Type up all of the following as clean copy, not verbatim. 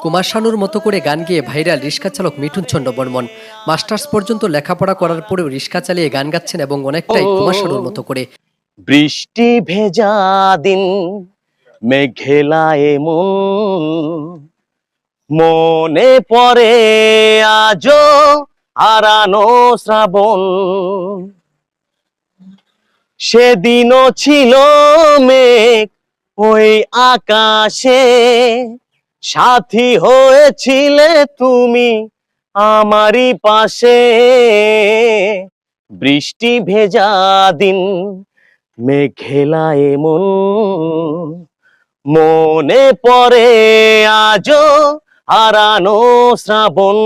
কুমার শানুর মতো করে গান গেয়ে ভাইরাল রিক্সা চালক মিঠুন চন্দ্র বর্মন। মাস্টার্স পর্যন্ত লেখাপড়া করার পরেও রিক্সা চালিয়ে গান গাচ্ছেন এবং অনেকটাই কুমার শানুর মতো করে। বৃষ্টি ভেজা দিন, মেঘেলা এমন, মনে পড়ে আজও হারানো শ্রাবণ। সেদিনও ছিল মেঘ ওই আকাশে, সাথী হয়েছিলে তুমি আমারই পাশে। বৃষ্টি ভেজা দিন, মেঘেলা এমন, মনে পড়ে আজও হারানো শ্রাবণ।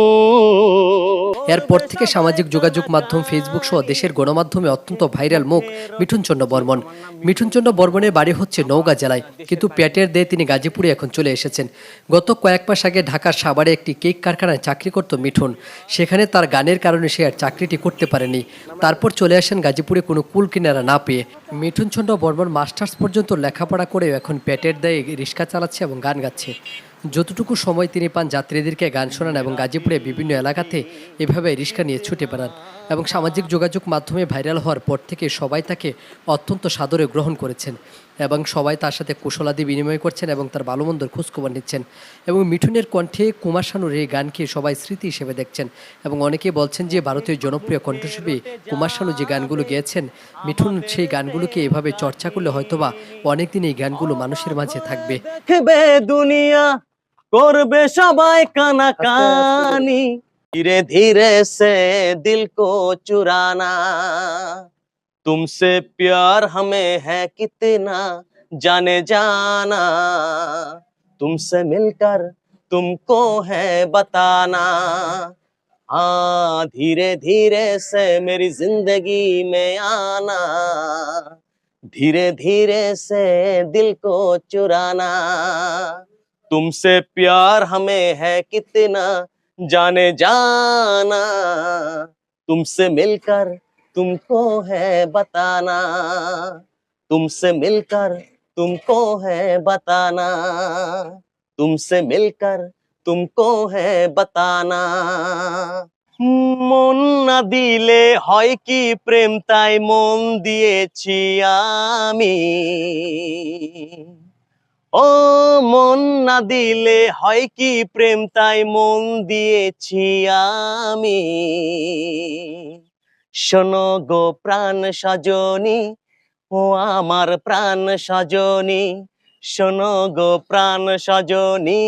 এরপর থেকে সামাজিক যোগাযোগ মাধ্যম ফেসবুক সহ দেশের গণমাধ্যমে অত্যন্ত ভাইরাল মুখ মিঠুন চন্দ্র বর্মন। মিঠুন চন্দ্র বর্মনের বাড়ি হচ্ছে নওগাঁ জেলায়, কিন্তু পেটের দেয়ে তিনি গাজীপুরে এখন চলে এসেছেন। গত কয়েক মাস আগে ঢাকার সাভারে একটি কেক কারখানায় চাকরি করত মিঠুন। সেখানে তার গানের কারণে সে আর চাকরিটি করতে পারেনি। তারপর চলে আসেন গাজীপুরে কোনো কুল কিনারা না পেয়ে। মিঠুন চন্দ্র বর্মন মাস্টার্স পর্যন্ত লেখাপড়া করেও এখন পেটের দায়ে রিক্সা চালাচ্ছে এবং গান গাচ্ছে। যতটুকু সময় তিনি পান যাত্রীদেরকে গান শোনান এবং গাজীপুরে বিভিন্ন এলাকাতে এভাবে রিক্সা নিয়ে ছুটে বেড়ান এবং সামাজিক যোগাযোগ মাধ্যমে ভাইরাল হওয়ার পর থেকে সবাই তাকে অত্যন্ত সাদরে গ্রহণ করেছেন এবং সবাই তার সাথে কুশলাদি বিনিময় করছেন এবং তার ভালো মন্দর খোঁজখবর নিচ্ছেন। এবং মিঠুনের কণ্ঠে কুমার শানুর এই গানকে সবাই স্মৃতি হিসেবে দেখছেন এবং অনেকে বলছেন যে ভারতীয় জনপ্রিয় কণ্ঠশিল্পী কুমার শানু যে গানগুলো গেয়েছেন, মিঠুন সেই গানগুলোকে এভাবে চর্চা করলে হয়তোবা অনেকদিন এই গানগুলো মানুষের মাঝে থাকবে। দেখবে দুনিয়া, করবে সবাই কানাকানি, धीरे धीरे से दिल को चुराना, तुमसे प्यार हमें है कितना जाने जाना, तुमसे मिलकर तुमको है बताना। हाँ, धीरे धीरे से मेरी जिंदगी में आना, धीरे धीरे से दिल को चुराना, तुमसे प्यार हमें है कितना जाने जाना, तुमसे मिलकर तुमको है बताना, तुमसे मिलकर तुमको है बताना, तुमसे मिलकर तुमको है बताना। মন না দিলে হয় কি প্রেম, তাই মন দিয়েছি আমি। ও মন না দিলে হয় কি প্রেম, তাই মন দিয়েছি আমি। শোনো গো প্রাণ সজনী, ও আমার প্রাণ সজনী, শোনো গো প্রাণ সজনী,